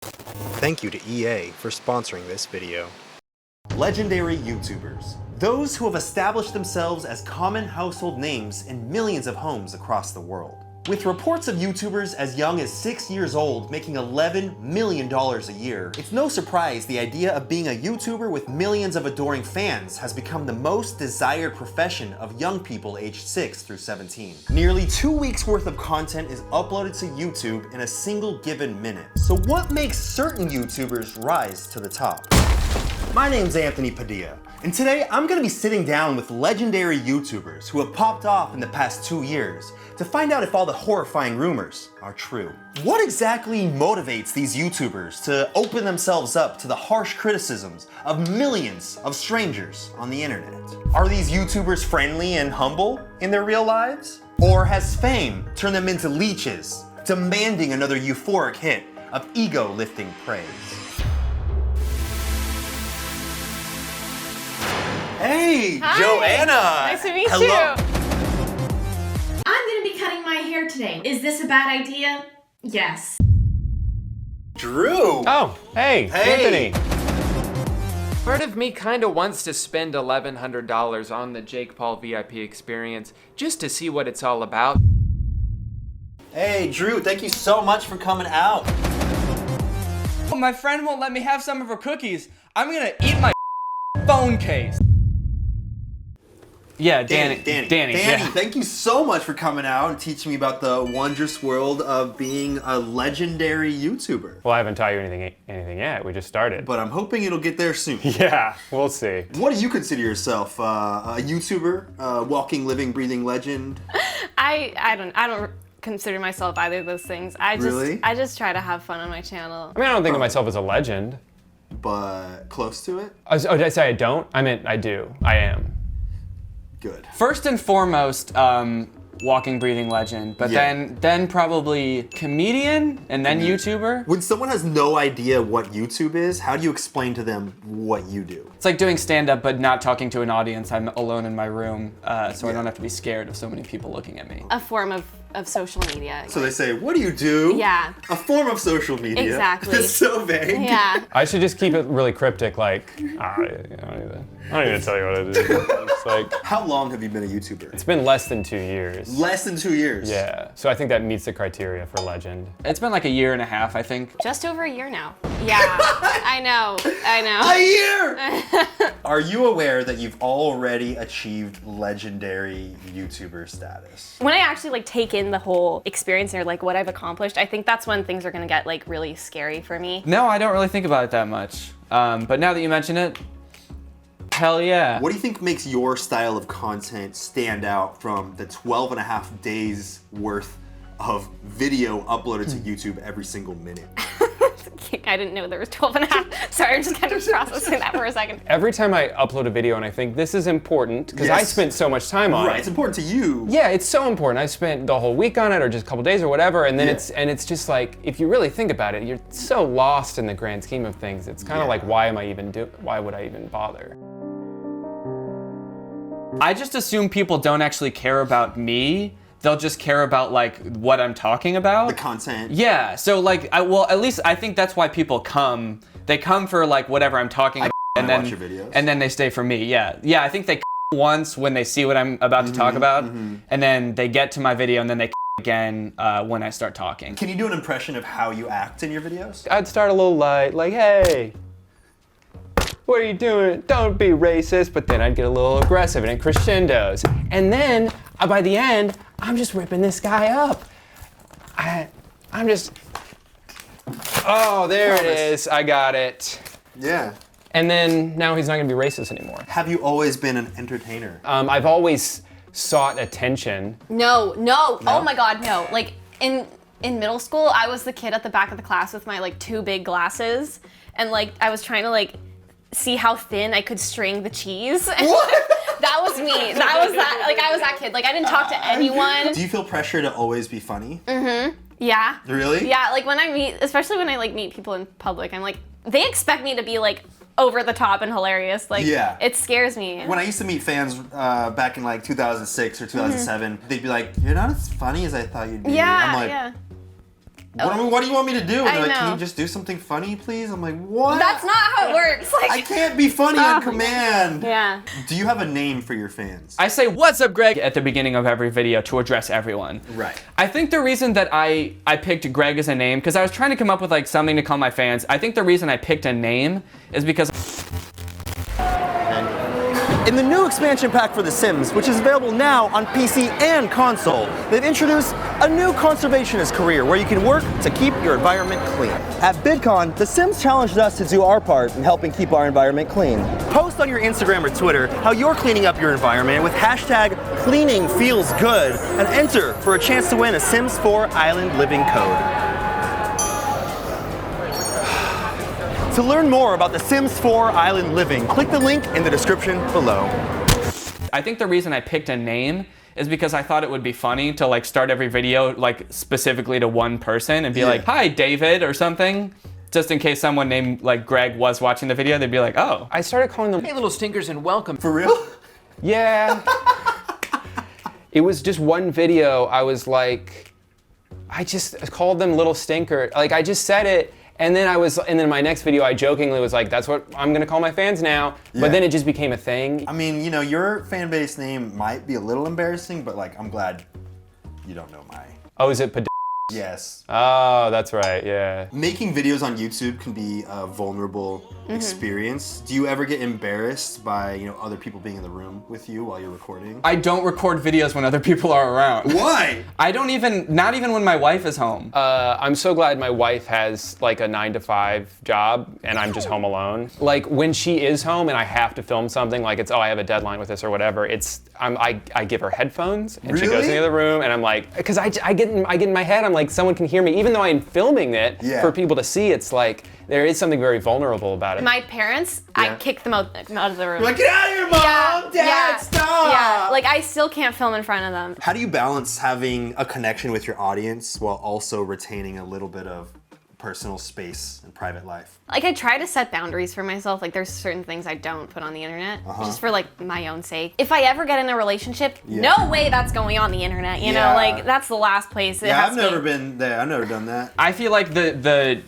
Thank you to EA for sponsoring this video. Legendary YouTubers. Those who have established themselves as common household names in millions of homes across the world. With reports of YouTubers as young as 6 years old making $11 million a year, it's no surprise the idea of being a YouTuber with millions of adoring fans has become the most desired profession of young people aged 6 through 17. Nearly 2 weeks worth of content is uploaded to YouTube in a single given minute. So what makes certain YouTubers rise to the top? My name's Anthony Padilla, and today I'm gonna be sitting down with legendary YouTubers who have popped off in the past 2 years to find out if all the horrifying rumors are true. What exactly motivates these YouTubers to open themselves up to the harsh criticisms of millions of strangers on the internet? Are these YouTubers friendly and humble in their real lives? Or has fame turned them into leeches, demanding another euphoric hit of ego-lifting praise? Hey, Hi. Joanna! Nice to meet Hello. you. I'm gonna be cutting my hair today. Is this a bad idea? Yes. Drew! Oh, hey, Hey. Anthony. Part of me kind of wants to spend $1,100 on the Jake Paul VIP experience just to see what it's all about. Hey, Drew, thank you so much for coming out. My friend won't let me have some of her cookies. I'm gonna eat my phone case. Yeah, Danny, yeah. Thank you so much for coming out and teaching me about the wondrous world of being a legendary YouTuber. Well, I haven't taught you anything yet. We just started. But I'm hoping it'll get there soon. Yeah, we'll see. What do you consider yourself? A YouTuber? Walking, living, breathing legend? I don't consider myself either of those things. I just try to have fun on my channel. I mean, I don't think of myself as a legend. But close to it? Oh, did I say I don't? I meant I do. I am. Good. First and foremost, walking, breathing legend, but Yeah. then probably comedian, and then YouTuber. When someone has no idea what YouTube is, how do you explain to them what you do? It's like doing stand-up, but not talking to an audience. I'm alone in my room, so I don't have to be scared of so many people looking at me. A form of social media. So they say, what do you do? Yeah. A form of social media. Exactly. It's so vague. Yeah. I should just keep it really cryptic, like, I don't need to tell you what I do. It's like, How long have you been a YouTuber? it's been less than 2 years. Less than 2 years. Yeah, so I think that meets the criteria for legend. It's been like a year and a half, I think. Just over a year now. Yeah. I know. A year! Are you aware that you've already achieved legendary YouTuber status? When I actually take in the whole experience or what I've accomplished, I think that's when things are gonna get really scary for me. No, I don't really think about it that much. But now that you mention it, hell yeah. What do you think makes your style of content stand out from the 12 and a half days worth of video uploaded to YouTube every single minute? I didn't know there was 12 and a half. Sorry, I'm just kind of processing that for a second. Every time I upload a video and I think this is important, because I Yes. spent so much time on Right, it. it's important to you. Yeah, it's so important. I spent the whole week on it or just a couple days or whatever, and then Yeah. it's just like, if you really think about it, you're so lost in the grand scheme of things. It's kind of like, why would I even bother? I just assume people don't actually care about me. They'll just care about what I'm talking about. The content. Yeah, so at least I think that's why people come. They come for whatever I'm talking about, and then watch your videos. and then they stay for me. Yeah, I think they once when they see what I'm about to talk about, and then they get to my video, and then they again when I start talking. Can you do an impression of how you act in your videos? I'd start a little light, like, hey, what are you doing? Don't be racist. But then I'd get a little aggressive and it crescendos. And then by the end, I'm just ripping this guy up. I'm just, oh, there it is. I got it. Yeah. And then now he's not gonna be racist anymore. Have you always been an entertainer? I've always sought attention. No. Oh my God, no. In middle school, I was the kid at the back of the class with my 2 big glasses, and I was trying to see how thin I could string the cheese. What? That was me. That was that. I was that kid. I didn't talk to anyone. Do you feel pressure to always be funny? Yeah. Really? Yeah. When I meet, especially when I meet people in public, I'm they expect me to be over the top and hilarious. Yeah. It scares me. When I used to meet fans back in 2006 or 2007, they'd be like, "You're not as funny as I thought you'd be." Yeah. I'm like, yeah. What do you want me to do? And I they're like, know. can you just do something funny, please? I'm like, what? That's not how it works. Like, I can't be funny on command. Yeah. Do you have a name for your fans? I say, "What's up, Greg?" at the beginning of every video to address everyone. Right. I think the reason that I picked Greg as a name, because I was trying to come up with like something to call my fans. I think the reason I picked a name is because In the new expansion pack for The Sims, which is available now on PC and console, they've introduced a new conservationist career where you can work to keep your environment clean. At VidCon, The Sims challenged us to do our part in helping keep our environment clean. Post on your Instagram or Twitter how you're cleaning up your environment with hashtag #CleaningFeelsGood and enter for a chance to win a Sims 4 Island Living Code. To learn more about The Sims 4 Island Living, click the link in the description below. I think the reason I picked a name is because I thought it would be funny to like start every video like specifically to one person and be like, "Hi, David," or something. Just in case someone named like Greg was watching the video, they'd be like, "Oh." I started calling them, Hey, little stinkers, and welcome. For real? yeah. It was just one video. I was like, I just called them little stinker. Like I just said it. And then my next video, I jokingly was like, "That's what I'm gonna call my fans now." Yeah. But then it just became a thing. I mean, you know, your fan base name might be a little embarrassing, but like, I'm glad you don't know mine. Oh, is it Padilla? Yes. Oh, that's right, yeah. Making videos on YouTube can be a vulnerable experience. Do you ever get embarrassed by, you know, other people being in the room with you while you're recording? I don't record videos when other people are around. Why? I don't even, not even when my wife is home. I'm so glad my wife has like a 9-to-5 job and I'm just home alone. Like when she is home and I have to film something, like it's, oh, I have a deadline with this or whatever, I give her headphones and she goes in the other room and I'm like, because I get in my head, I'm like, someone can hear me. Even though I'm filming it for people to see, it's like, there is something very vulnerable about it. My parents, I kicked them out of the room. Like, get out of here, Mom! Dad, stop! Yeah, like I still can't film in front of them. How do you balance having a connection with your audience while also retaining a little bit of personal space and private life? Like I try to set boundaries for myself. Like there's certain things I don't put on the internet just for like my own sake. If I ever get in a relationship, no way that's going on the internet. You know, like that's the last place. I've never been there. I've never done that. I feel like the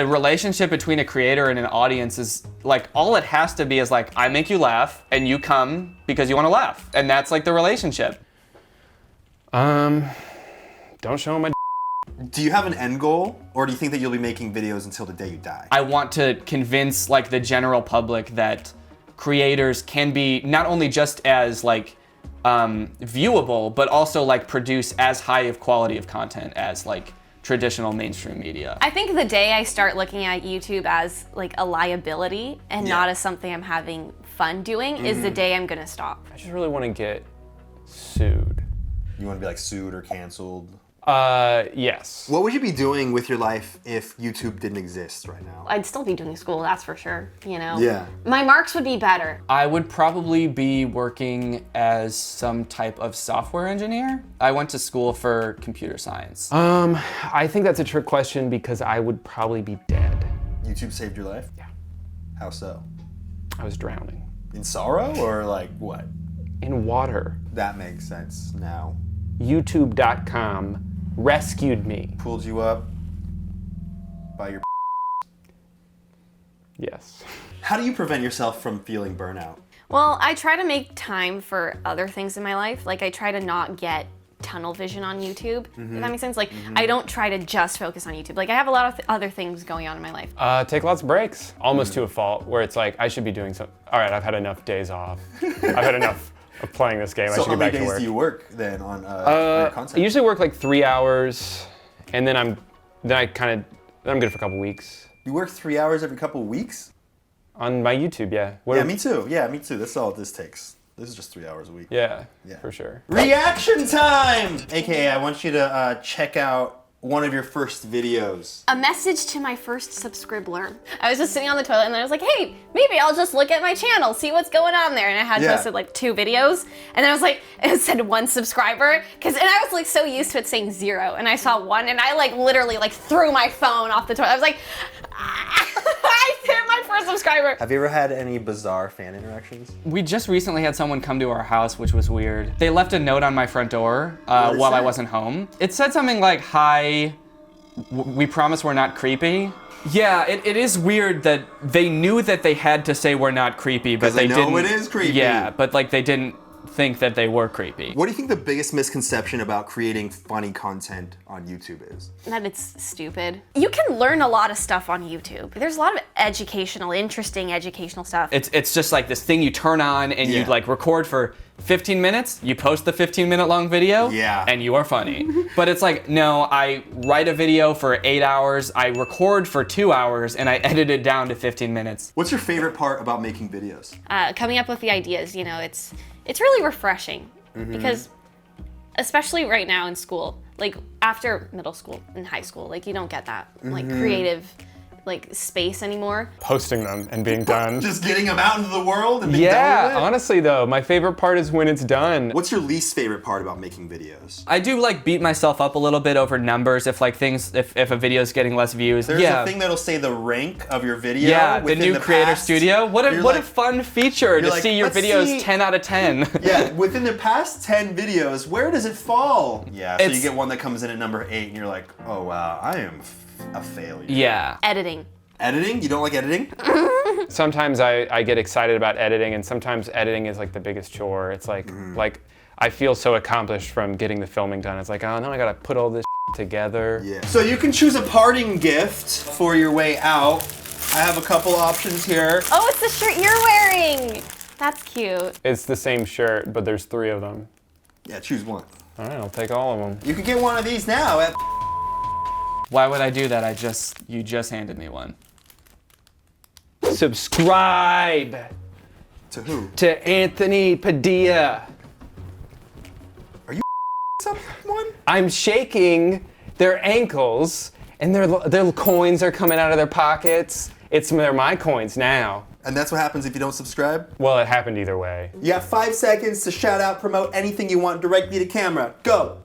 relationship between a creator and an audience is like, all it has to be is like, I make you laugh and you come because you want to laugh. And that's like the relationship. Don't show my Do you have an end goal, or do you think that you'll be making videos until the day you die? I want to convince like the general public that creators can be not only just as like viewable, but also like produce as high of quality of content as like traditional mainstream media. I think the day I start looking at YouTube as like a liability and not as something I'm having fun doing is the day I'm gonna stop. I just really want to get sued. You want to be like sued or canceled? Yes. What would you be doing with your life if YouTube didn't exist right now? I'd still be doing school, that's for sure, you know? Yeah. My marks would be better. I would probably be working as some type of software engineer. I went to school for computer science. I think that's a trick question because I would probably be dead. YouTube saved your life? Yeah. How so? I was drowning. In sorrow or like what? In water. That makes sense now. YouTube.com rescued me. Pulled you up by your Yes. How do you prevent yourself from feeling burnout? Well, I try to make time for other things in my life. Like I try to not get tunnel vision on YouTube. Does that make sense? Like I don't try to just focus on YouTube. Like I have a lot of other things going on in my life. Take lots of breaks. Almost to a fault where it's like, I should be doing something. All right, I've had enough days off. I've had enough of playing this game. I So should how get back many to days work. do you work then on your I content? usually work like 3 hours and then I'm good for a couple weeks. You work 3 hours every couple of weeks? On my YouTube, yeah. Yeah, me too. Yeah, me too. That's all this takes. This is just 3 hours a week. Yeah, for sure. Reaction time! AKA, I want you to check out one of your first videos. A message to my first subscriber. I was just sitting on the toilet and then I was like, hey, maybe I'll just look at my channel, see what's going on there. And I had posted like 2 videos. And then I was like, it said 1 subscriber. And I was like so used to it saying 0. And I saw 1 and I like literally like threw my phone off the toilet. I was like, I hit my first subscriber. Have you ever had any bizarre fan interactions? We just recently had someone come to our house, which was weird. They left a note on my front door while I wasn't home. It said something like, hi, we promise we're not creepy. Yeah, it is weird that they knew that they had to say we're not creepy, but they know didn't. it is creepy. Yeah, but like they didn't think that they were creepy. What do you think the biggest misconception about creating funny content on YouTube is? That it's stupid. You can learn a lot of stuff on YouTube. There's a lot of interesting educational stuff. It's just like this thing you turn on and you Yeah. like record for 15 minutes, you post the 15-minute long video, Yeah. and you are funny. But it's like, no, I write a video for 8 hours, I record for 2 hours, and I edit it down to 15 minutes. What's your favorite part about making videos? Coming up with the ideas, you know, it's really refreshing because especially right now in school, like after middle school and high school, like you don't get that like creative like space anymore. Posting them and being done. Just getting them out into the world and being done Yeah, with it? honestly though, my favorite part is when it's done. What's your least favorite part about making videos? I do like beat myself up a little bit over numbers if like things, if a video is getting less views. There's yeah. a thing that'll say the rank of your video. Yeah, the within new Creator past. Studio. What You're a like- fun feature to like, see your let's videos see- 10 out of 10. Yeah, within the past 10 videos, where does it fall? Yeah, so you It's- get one that comes in at number 8 and you're like, oh wow, I am a failure. Yeah. Editing. Editing? You don't like editing? Sometimes I get excited about editing, and sometimes editing is like the biggest chore. It's like I feel so accomplished from getting the filming done. It's like, oh no, I gotta put all this together. Yeah. So you can choose a parting gift for your way out. I have a couple options here. Oh, it's the shirt you're wearing. That's cute. It's the same shirt, but there's 3 of them. Yeah, choose one. All right, I'll take all of them. You can get one of these now at Why would I do that? You just handed me one. Subscribe To who? to Anthony Padilla. Someone? I'm shaking their ankles, and their coins are coming out of their pockets. They're my coins now. And that's what happens if you don't subscribe? Well, it happened either way. You have 5 seconds to shout out, promote anything you want directly to camera. Go!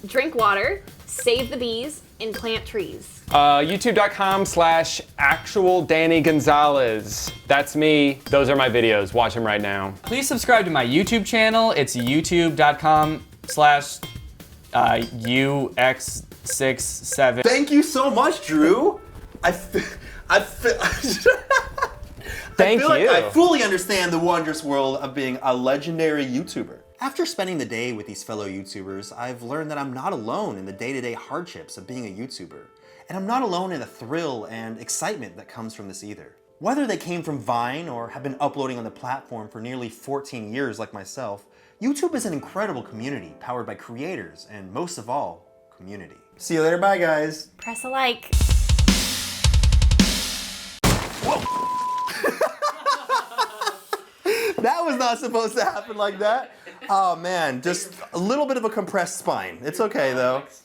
Drink water, save the bees, and plant trees. YouTube.com/actual Danny Gonzalez. That's me. Those are my videos. Watch them right now. Please subscribe to my YouTube channel. It's youtube.com/UX67. Thank you so much, Drew. Thank I feel you. like I fully understand the wondrous world of being a legendary YouTuber. After spending the day with these fellow YouTubers, I've learned that I'm not alone in the day-to-day hardships of being a YouTuber. And I'm not alone in the thrill and excitement that comes from this either. Whether they came from Vine or have been uploading on the platform for nearly 14 years like myself, YouTube is an incredible community powered by creators and, most of all, community. See you later, bye guys. Press a like. That was not supposed to happen like that. Oh man, just a little bit of a compressed spine. It's okay though.